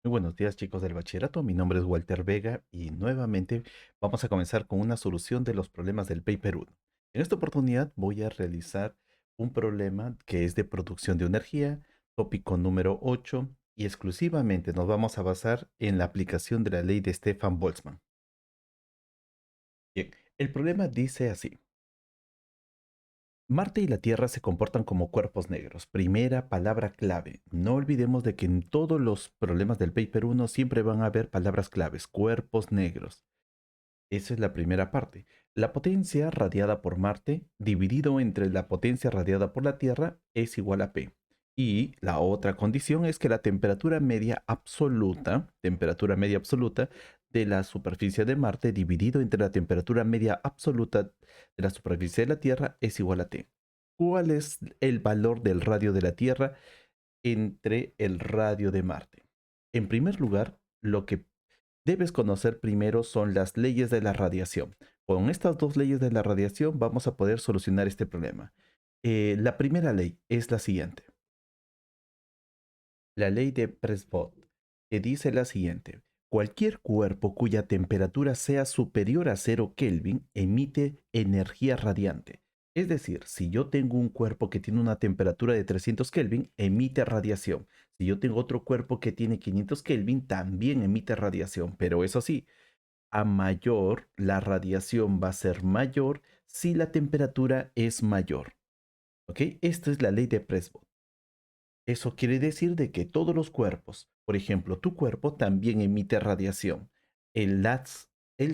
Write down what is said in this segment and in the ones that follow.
Muy buenos días, chicos del bachillerato. Mi nombre es Walter Vega y nuevamente vamos a comenzar con una solución de los problemas del Paper 1. En esta oportunidad voy a realizar un problema que es de producción de energía, tópico número 8, y exclusivamente nos vamos a basar en la aplicación de la ley de Stefan Boltzmann. Bien, el problema dice así. Marte y la Tierra se comportan como cuerpos negros. Primera palabra clave. No olvidemos de que en todos los problemas del Paper 1 siempre van a haber palabras claves, cuerpos negros. Esa es la primera parte. La potencia radiada por Marte dividido entre la potencia radiada por la Tierra es igual a P. Y la otra condición es que la temperatura media absoluta de la superficie de Marte dividido entre la temperatura media absoluta de la superficie de la Tierra es igual a T. ¿Cuál es el valor del radio de la Tierra entre el radio de Marte? En primer lugar, lo que debes conocer primero son las leyes de la radiación. Con estas dos leyes de la radiación vamos a poder solucionar este problema. La primera ley es la siguiente. La ley de Presbot, que dice la siguiente. Cualquier cuerpo cuya temperatura sea superior a 0 Kelvin emite energía radiante. Es decir, si yo tengo un cuerpo que tiene una temperatura de 300 Kelvin, emite radiación. Si yo tengo otro cuerpo que tiene 500 Kelvin, también emite radiación. Pero eso sí, a mayor, la radiación va a ser mayor si la temperatura es mayor. ¿Ok? Esta es la ley de Presbot. Eso quiere decir de que todos los cuerpos, por ejemplo, tu cuerpo también emite radiación. El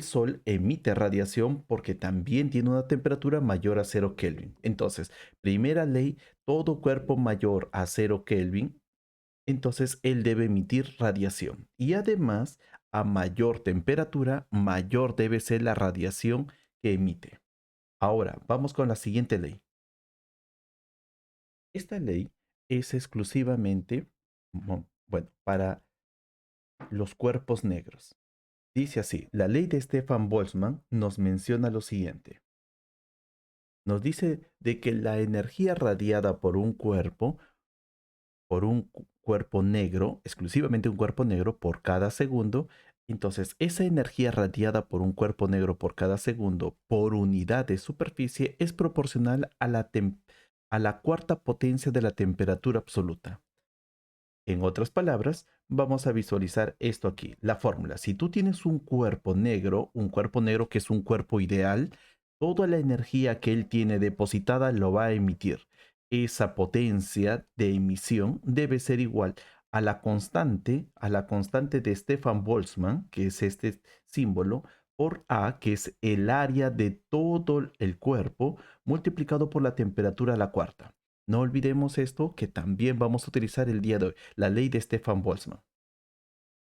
Sol emite radiación porque también tiene una temperatura mayor a 0 Kelvin. Entonces, primera ley, todo cuerpo mayor a 0 Kelvin, entonces él debe emitir radiación. Y además, a mayor temperatura, mayor debe ser la radiación que emite. Ahora, vamos con la siguiente ley. Esta ley es exclusivamente, bueno, para los cuerpos negros. Dice así, la ley de Stefan Boltzmann nos menciona lo siguiente. Nos dice de que la energía radiada por un cuerpo negro, exclusivamente un cuerpo negro por cada segundo, entonces esa energía radiada por un cuerpo negro por cada segundo por unidad de superficie es proporcional a a la cuarta potencia de la temperatura absoluta. En otras palabras, vamos a visualizar esto aquí, la fórmula. Si tú tienes un cuerpo negro que es un cuerpo ideal, toda la energía que él tiene depositada lo va a emitir. Esa potencia de emisión debe ser igual a la constante de Stefan Boltzmann, que es este símbolo, por A, que es el área de todo el cuerpo, multiplicado por la temperatura a la cuarta. No olvidemos esto que también vamos a utilizar el día de hoy, la ley de Stefan Boltzmann.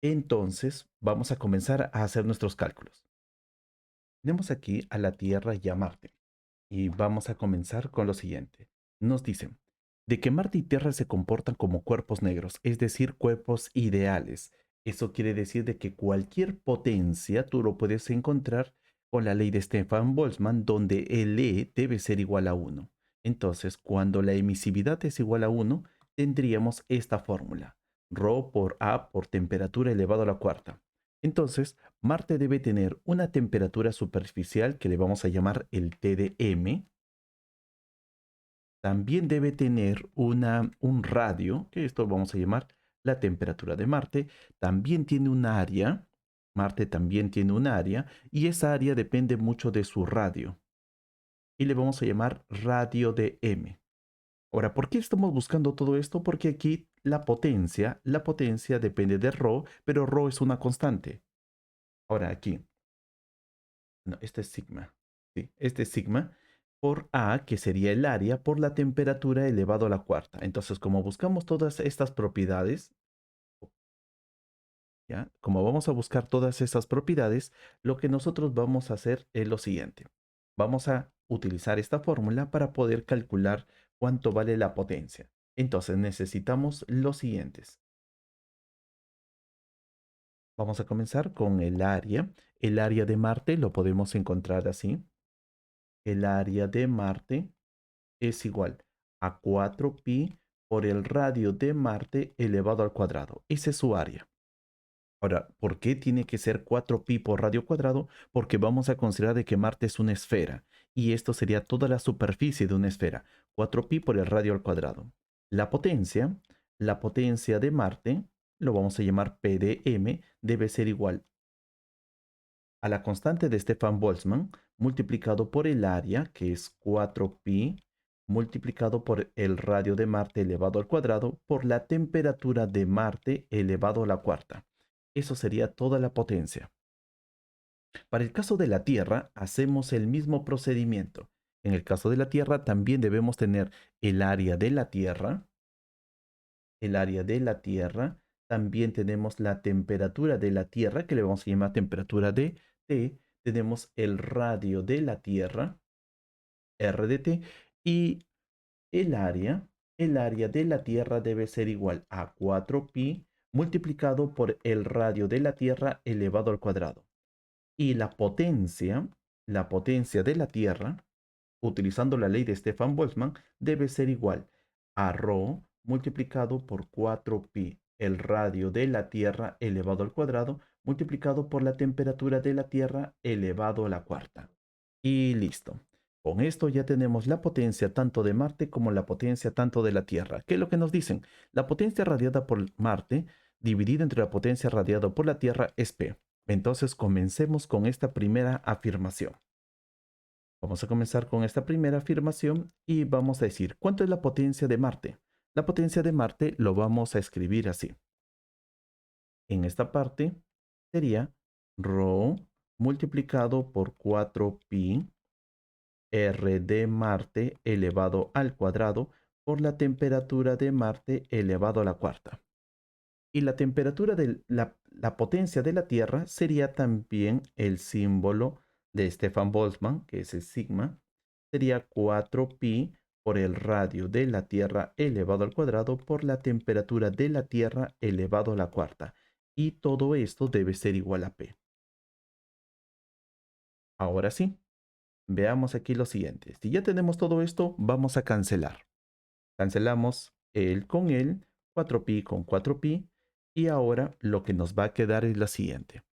Entonces, vamos a comenzar a hacer nuestros cálculos. Tenemos aquí a la Tierra y a Marte. Y vamos a comenzar con lo siguiente. Nos dicen de que Marte y Tierra se comportan como cuerpos negros, es decir, cuerpos ideales. Eso quiere decir de que cualquier potencia tú lo puedes encontrar con la ley de Stefan Boltzmann, donde el E debe ser igual a 1. Entonces, cuando la emisividad es igual a 1, tendríamos esta fórmula. Rho por A por temperatura elevado a la cuarta. Entonces, Marte debe tener una temperatura superficial que le vamos a llamar el TDM. También debe tener un radio, que esto vamos a llamar la temperatura de Marte. También tiene un área. Marte también tiene un área y esa área depende mucho de su radio. Y le vamos a llamar radio de M. Ahora, ¿por qué estamos buscando todo esto? Porque aquí la potencia depende de ρ, pero ρ es una constante. Ahora aquí, no, este es sigma. Sí, este es sigma por A, que sería el área, por la temperatura elevado a la cuarta. Entonces, como buscamos todas estas propiedades, ¿ya? Como vamos a buscar todas estas propiedades, lo que nosotros vamos a hacer es lo siguiente. Vamos a utilizar esta fórmula para poder calcular cuánto vale la potencia. Entonces, necesitamos los siguientes. Vamos a comenzar con el área. El área de Marte lo podemos encontrar así. El área de Marte es igual a 4pi por el radio de Marte elevado al cuadrado. Ese es su área. Ahora, ¿por qué tiene que ser 4pi por radio cuadrado? Porque vamos a considerar de que Marte es una esfera y esto sería toda la superficie de una esfera, 4pi por el radio al cuadrado. La potencia, la potencia de Marte, lo vamos a llamar P de m, debe ser igual a la constante de Stefan Boltzmann multiplicado por el área, que es 4pi, multiplicado por el radio de Marte elevado al cuadrado, por la temperatura de Marte elevado a la cuarta. Eso sería toda la potencia. Para el caso de la Tierra, hacemos el mismo procedimiento. En el caso de la Tierra, también debemos tener el área de la Tierra, el área de la Tierra. También tenemos la temperatura de la Tierra, que le vamos a llamar temperatura de T. Tenemos el radio de la Tierra, R de T. Y el área, el área de la Tierra debe ser igual a 4pi multiplicado por el radio de la Tierra elevado al cuadrado. Y la potencia de la Tierra, utilizando la ley de Stefan Boltzmann, debe ser igual a ρ multiplicado por 4pi, el radio de la Tierra elevado al cuadrado, multiplicado por la temperatura de la Tierra elevado a la cuarta. Y listo. Con esto ya tenemos la potencia tanto de Marte como la potencia tanto de la Tierra. ¿Qué es lo que nos dicen? La potencia radiada por Marte dividida entre la potencia radiada por la Tierra es P. Entonces comencemos con esta primera afirmación. Vamos a comenzar con esta primera afirmación y vamos a decir, ¿cuánto es la potencia de Marte? La potencia de Marte lo vamos a escribir así. En esta parte sería ρ multiplicado por 4pi R de Marte elevado al cuadrado por la temperatura de Marte elevado a la cuarta. Y la temperatura de la potencia de la Tierra sería también el símbolo de Stefan Boltzmann, que es el sigma, sería 4pi por el radio de la Tierra elevado al cuadrado por la temperatura de la Tierra elevado a la cuarta. Y todo esto debe ser igual a P. Ahora sí, veamos aquí lo siguiente. Si ya tenemos todo esto, vamos a cancelar. Cancelamos el con el, 4pi con 4pi, y ahora lo que nos va a quedar es la siguiente.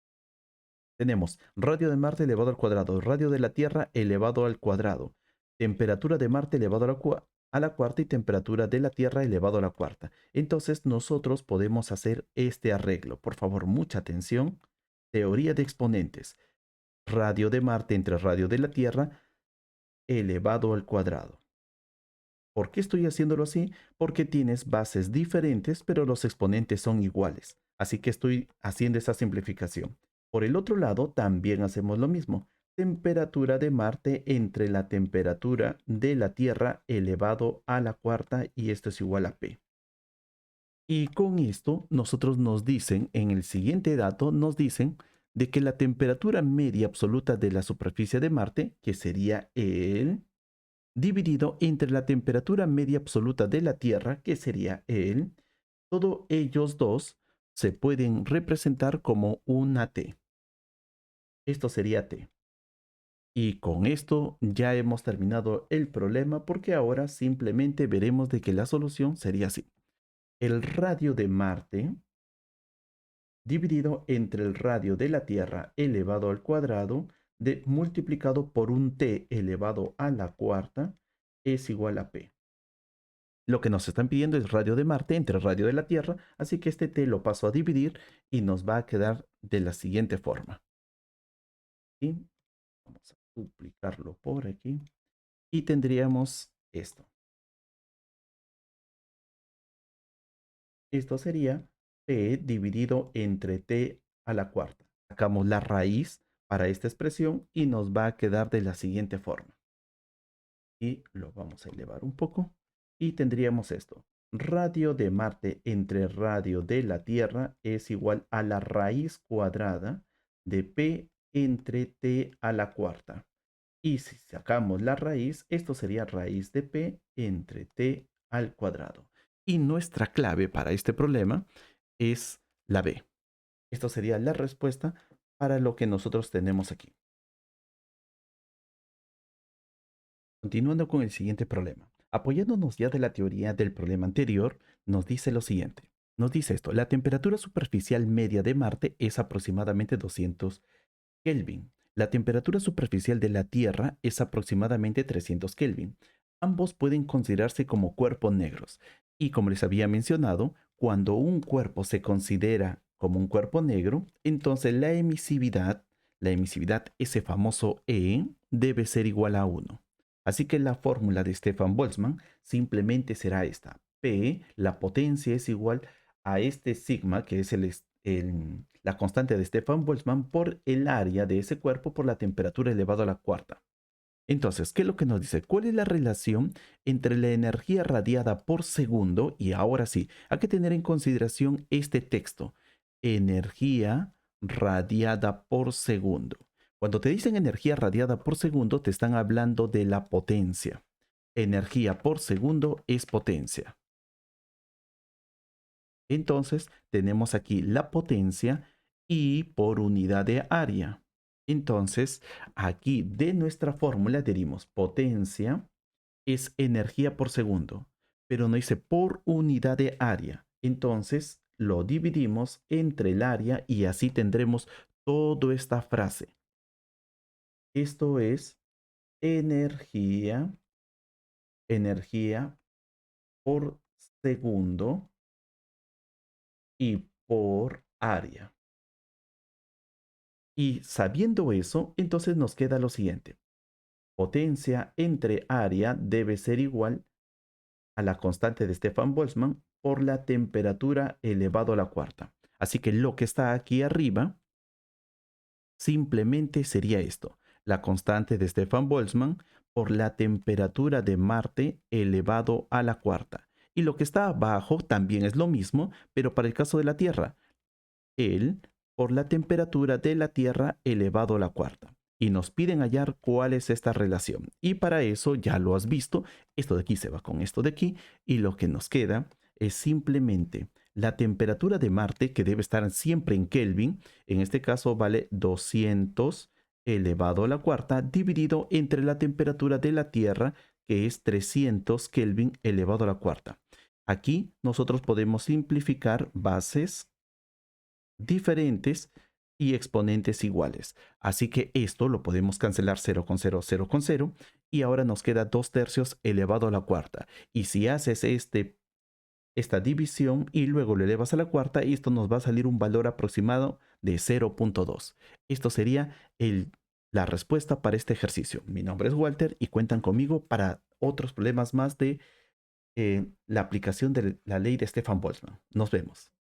Tenemos radio de Marte elevado al cuadrado, radio de la Tierra elevado al cuadrado, temperatura de Marte elevado a la cuarta y temperatura de la Tierra elevado a la cuarta. Entonces nosotros podemos hacer este arreglo. Por favor, mucha atención. Teoría de exponentes. Radio de Marte entre radio de la Tierra elevado al cuadrado. ¿Por qué estoy haciéndolo así? Porque tienes bases diferentes, pero los exponentes son iguales. Así que estoy haciendo esa simplificación. Por el otro lado, también hacemos lo mismo. Temperatura de Marte entre la temperatura de la Tierra elevado a la cuarta y esto es igual a P. Y con esto nosotros nos dicen, en el siguiente dato, nos dicen de que la temperatura media absoluta de la superficie de Marte, que sería el dividido entre la temperatura media absoluta de la Tierra, que sería el, todos ellos dos se pueden representar como una T. Esto sería T. Y con esto ya hemos terminado el problema porque ahora simplemente veremos de que la solución sería así. El radio de Marte dividido entre el radio de la Tierra elevado al cuadrado multiplicado por un T elevado a la cuarta es igual a P. Lo que nos están pidiendo es radio de Marte entre radio de la Tierra, así que este T lo paso a dividir y nos va a quedar de la siguiente forma. Y vamos a duplicarlo por aquí y tendríamos esto. Esto sería P dividido entre T a la cuarta. Sacamos la raíz para esta expresión y nos va a quedar de la siguiente forma. Y lo vamos a elevar un poco y tendríamos esto. Radio de Marte entre radio de la Tierra es igual a la raíz cuadrada de P entre T a la cuarta. Y si sacamos la raíz, esto sería raíz de P entre T al cuadrado. Y nuestra clave para este problema es la B. Esto sería la respuesta para lo que nosotros tenemos aquí. Continuando con el siguiente problema. Apoyándonos ya de la teoría del problema anterior, nos dice lo siguiente. Nos dice esto, la temperatura superficial media de Marte es aproximadamente 200 Kelvin. La temperatura superficial de la Tierra es aproximadamente 300 Kelvin. Ambos pueden considerarse como cuerpos negros. Y como les había mencionado, cuando un cuerpo se considera como un cuerpo negro, entonces la emisividad, ese famoso E, debe ser igual a 1. Así que la fórmula de Stefan Boltzmann simplemente será esta. P, la potencia es igual a este sigma, que es la constante de Stefan Boltzmann, por el área de ese cuerpo por la temperatura elevado a la cuarta. Entonces, ¿qué es lo que nos dice? ¿Cuál es la relación entre la energía radiada por segundo? Y ahora sí, hay que tener en consideración este texto. Energía radiada por segundo. Cuando te dicen energía radiada por segundo, te están hablando de la potencia. Energía por segundo es potencia. Entonces, tenemos aquí la potencia y por unidad de área. Entonces, aquí de nuestra fórmula dirimos potencia es energía por segundo, pero no dice por unidad de área. Entonces, lo dividimos entre el área y así tendremos toda esta frase. Esto es energía por segundo y por área. Y sabiendo eso, entonces nos queda lo siguiente. Potencia entre área debe ser igual a la constante de Stefan Boltzmann por la temperatura elevado a la cuarta. Así que lo que está aquí arriba simplemente sería esto. La constante de Stefan Boltzmann por la temperatura de Marte elevado a la cuarta. Y lo que está abajo también es lo mismo, pero para el caso de la Tierra, el por la temperatura de la Tierra elevado a la cuarta. Y nos piden hallar cuál es esta relación. Y para eso ya lo has visto, esto de aquí se va con esto de aquí y lo que nos queda es simplemente la temperatura de Marte, que debe estar siempre en Kelvin, en este caso vale 200 elevado a la cuarta, dividido entre la temperatura de la Tierra, que es 300 Kelvin elevado a la cuarta. Aquí nosotros podemos simplificar bases diferentes y exponentes iguales. Así que esto lo podemos cancelar 0 con 0, 0 con 0 y ahora nos queda 2 tercios elevado a la cuarta. Y si haces esta división y luego lo elevas a la cuarta, esto nos va a salir un valor aproximado de 0.2. Esto sería la respuesta para este ejercicio. Mi nombre es Walter y cuentan conmigo para otros problemas más de la aplicación de la ley de Stefan Boltzmann. Nos vemos.